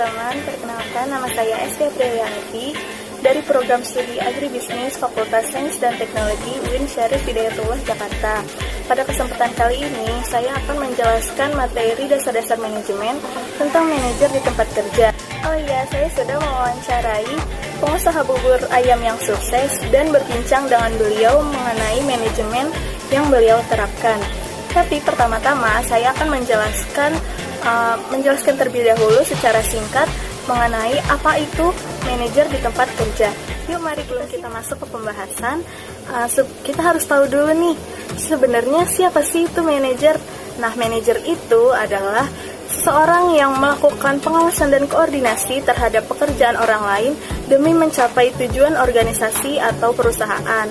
teman-teman, perkenalkan nama saya Esti Apriyanti dari program studi Agribisnis Fakultas Sains dan Teknologi UIN Syarif Hidayatullah Jakarta. Pada kesempatan kali ini, saya akan menjelaskan materi dasar-dasar manajemen tentang manajer di tempat kerja. Oh iya, saya sudah mewawancarai pengusaha bubur ayam yang sukses dan berbincang dengan beliau mengenai manajemen yang beliau terapkan. Tapi pertama-tama saya akan menjelaskan terlebih dahulu secara singkat mengenai apa itu manajer di tempat kerja. Yuk mari sebelum kita masuk ke pembahasan, kita harus tahu dulu nih, sebenarnya siapa sih itu manajer? Nah, manajer itu adalah seseorang yang melakukan pengawasan dan koordinasi terhadap pekerjaan orang lain demi mencapai tujuan organisasi atau perusahaan.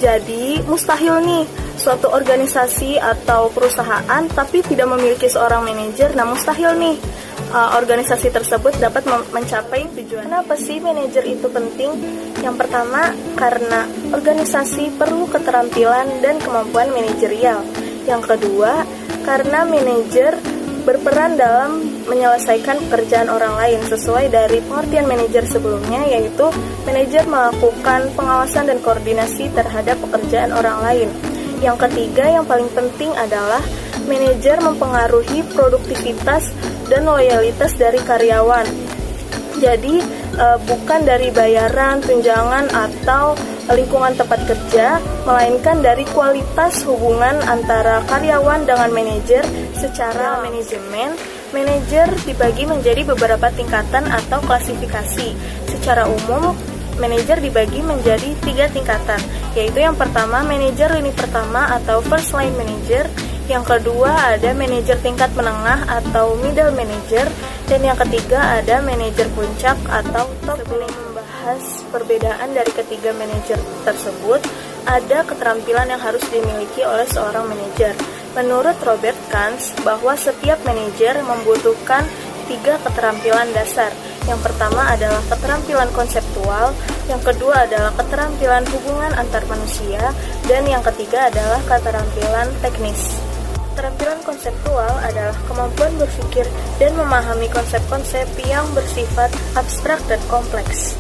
Jadi, mustahil nih suatu organisasi atau perusahaan tapi tidak memiliki seorang manajer. Nah, mustahil nih organisasi tersebut dapat mencapai tujuan. Kenapa sih manajer itu penting? Yang pertama, karena organisasi perlu keterampilan dan kemampuan manajerial. Yang kedua, karena manajer berperan dalam menyelesaikan pekerjaan orang lain sesuai dari pengertian manajer sebelumnya, yaitu manajer melakukan pengawasan dan koordinasi terhadap pekerjaan orang lain. Yang ketiga, yang paling penting adalah manajer mempengaruhi produktivitas dan loyalitas dari karyawan. Jadi, bukan dari bayaran, tunjangan, atau lingkungan tempat kerja, melainkan dari kualitas hubungan antara karyawan dengan manajer. Secara manajemen, manajer dibagi menjadi beberapa tingkatan atau klasifikasi. Secara umum, manajer dibagi menjadi 3 tingkatan, yaitu yang pertama manajer lini pertama atau first line manager, yang kedua ada manajer tingkat menengah atau middle manager, dan yang ketiga ada manajer puncak atau top. Sebelum membahas perbedaan dari ketiga manajer tersebut, ada keterampilan yang harus dimiliki oleh seorang manajer. Menurut Robert Kans, bahwa setiap manajer membutuhkan 3 keterampilan dasar. Yang pertama adalah keterampilan konseptual, yang kedua adalah keterampilan hubungan antar manusia, dan yang ketiga adalah keterampilan teknis. Keterampilan konseptual adalah kemampuan berpikir dan memahami konsep-konsep yang bersifat abstrak dan kompleks.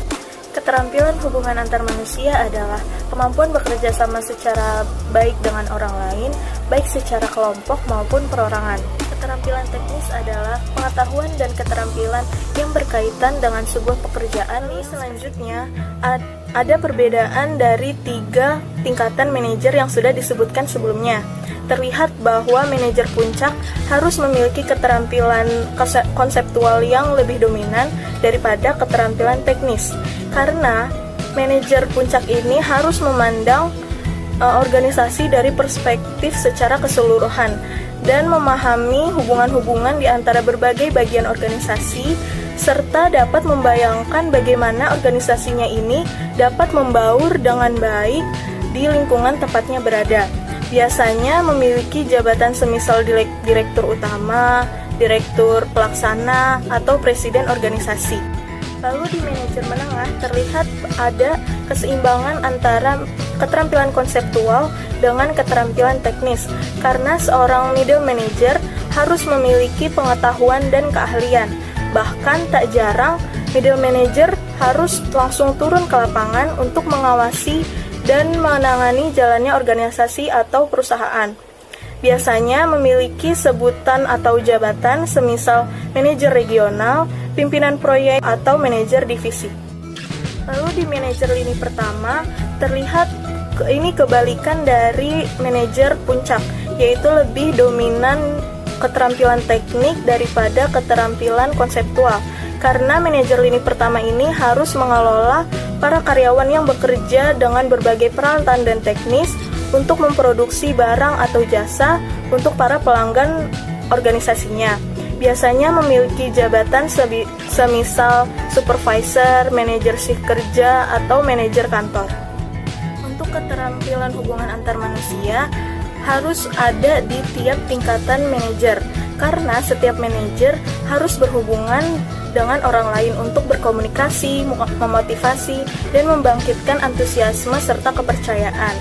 Keterampilan hubungan antar manusia adalah kemampuan bekerja sama secara baik dengan orang lain, baik secara kelompok maupun perorangan. Keterampilan teknis adalah pengetahuan dan keterampilan yang berkaitan dengan sebuah pekerjaan. Selanjutnya, ada perbedaan dari 3 tingkatan manajer yang sudah disebutkan sebelumnya. Terlihat bahwa manajer puncak harus memiliki keterampilan konseptual yang lebih dominan daripada keterampilan teknis. Karena manajer puncak ini harus memandang organisasi dari perspektif secara keseluruhan dan memahami hubungan-hubungan di antara berbagai bagian organisasi, serta dapat membayangkan bagaimana organisasinya ini dapat membaur dengan baik di lingkungan tempatnya berada. Biasanya memiliki jabatan semisal direktur utama, direktur pelaksana, atau presiden organisasi. Lalu di manajer menengah terlihat ada keseimbangan antara keterampilan konseptual dengan keterampilan teknis, karena seorang middle manager harus memiliki pengetahuan dan keahlian. Bahkan tak jarang middle manager harus langsung turun ke lapangan untuk mengawasi dan menangani jalannya organisasi atau perusahaan. Biasanya memiliki sebutan atau jabatan semisal manajer regional, pimpinan proyek, atau manajer divisi. Lalu di manajer lini pertama terlihat ini kebalikan dari manajer puncak, yaitu lebih dominan keterampilan teknik daripada keterampilan konseptual. Karena manajer lini pertama ini harus mengelola para karyawan yang bekerja dengan berbagai peralatan dan teknis untuk memproduksi barang atau jasa untuk para pelanggan organisasinya. Biasanya memiliki jabatan semisal supervisor, manajer shift kerja, atau manajer kantor. Untuk keterampilan hubungan antar manusia harus ada di tiap tingkatan manajer, karena setiap manajer harus berhubungan dengan orang lain untuk berkomunikasi, memotivasi, dan membangkitkan antusiasme serta kepercayaan.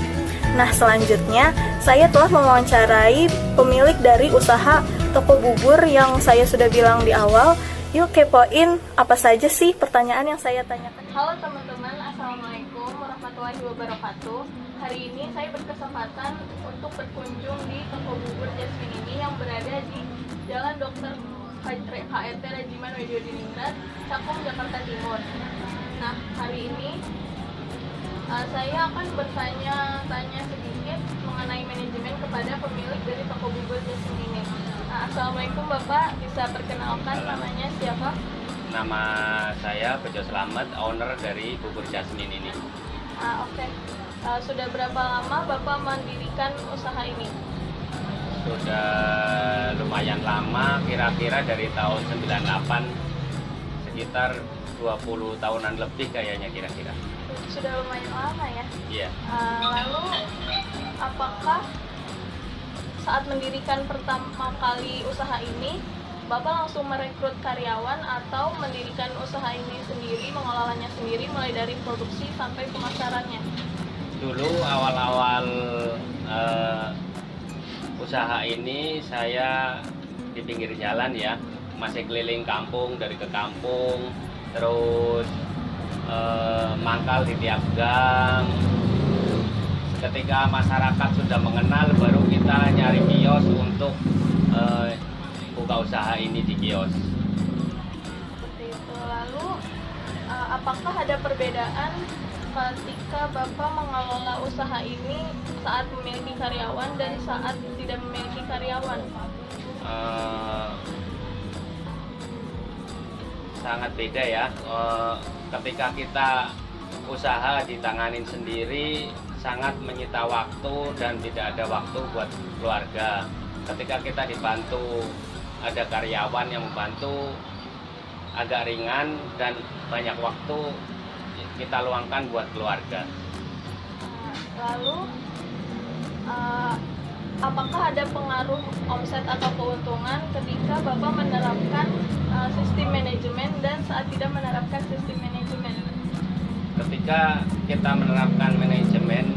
Nah, selanjutnya saya telah mewawancarai pemilik dari usaha toko bubur yang saya sudah bilang di awal, Yuk kepoin apa saja sih pertanyaan yang saya tanyakan. Halo teman-teman, Assalamualaikum warahmatullahi wabarakatuh. Hari ini saya berkesempatan untuk berkunjung di toko bubur Jasmine ini yang berada di Jalan Dr. HRT Rajiman Widyodiningrat, Cakung, Jakarta Timur. Nah, hari ini saya akan bertanya-tanya sedikit mengenai manajemen kepada pemilik dari toko bubur Jasmine ini. Assalamualaikum Bapak, bisa perkenalkan namanya siapa? Nama saya Bejo Slamet, owner dari bubur Jasmine ini. Oke. Sudah berapa lama Bapak mendirikan usaha ini? Sudah lumayan lama, kira-kira dari tahun 98, sekitar 20 tahunan lebih kayaknya kira-kira. Sudah lumayan lama ya? Iya. Lalu apakah saat mendirikan pertama kali usaha ini Bapak langsung merekrut karyawan atau mendirikan usaha ini sendiri, mengelolanya sendiri mulai dari produksi sampai pemasarannya? Dulu awal-awal usaha ini saya di pinggir jalan ya, masih keliling kampung dari ke kampung, terus mangkal di tiap gang. Ketika masyarakat sudah mengenal, baru kita nyari kios untuk buka usaha ini di kios. Seperti itu. Lalu apakah ada perbedaan ketika Bapak mengelola usaha ini saat memiliki karyawan dan saat tidak memiliki karyawan? Sangat beda ya. Ketika kita usaha ditanganin sendiri, sangat menyita waktu dan tidak ada waktu buat keluarga. Ketika kita dibantu, ada karyawan yang membantu, agak ringan dan banyak waktu kita luangkan buat keluarga. Lalu apakah ada pengaruh omset atau keuntungan ketika Bapak menerapkan sistem manajemen dan saat tidak menerapkan sistem manajemen? Ketika kita menerapkan manajemen,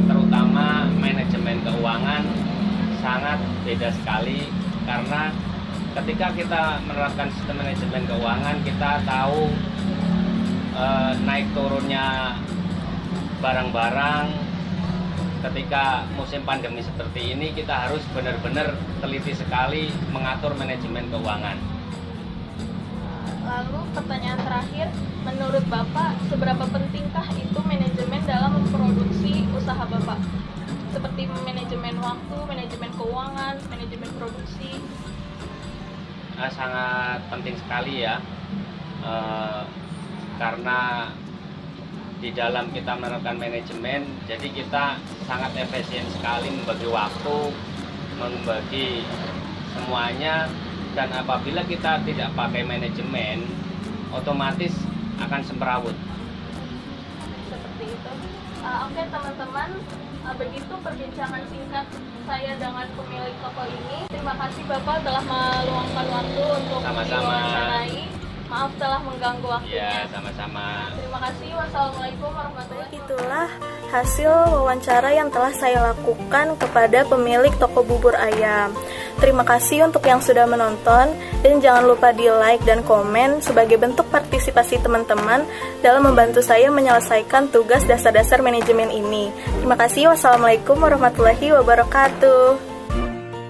terutama manajemen keuangan, sangat beda sekali, karena ketika kita menerapkan sistem manajemen keuangan, kita tahu naik turunnya barang-barang. Ketika musim pandemi seperti ini, kita harus benar-benar teliti sekali mengatur manajemen keuangan. Lalu pertanyaan terakhir, menurut Bapak seberapa pentingkah itu manajemen dalam memproduksi usaha Bapak? Seperti manajemen waktu, manajemen keuangan, manajemen produksi. Sangat penting sekali ya, karena di dalam kita menerapkan manajemen, jadi kita sangat efisien sekali membagi waktu, membagi semuanya. Dan apabila kita tidak pakai manajemen, otomatis akan semrawut. Seperti itu. Oke teman-teman, begitu perbincangan singkat saya dengan pemilik toko ini. Terima kasih Bapak telah meluangkan waktu untuk diwawancarai. Maaf telah mengganggu waktunya. Ya, sama-sama. Terima kasih. Wassalamualaikum warahmatullahi wabarakatuh. Itulah hasil wawancara yang telah saya lakukan kepada pemilik toko bubur ayam. Terima kasih untuk yang sudah menonton, dan jangan lupa di like dan komen sebagai bentuk partisipasi teman-teman dalam membantu saya menyelesaikan tugas dasar-dasar manajemen ini. Terima kasih. Wassalamualaikum warahmatullahi wabarakatuh.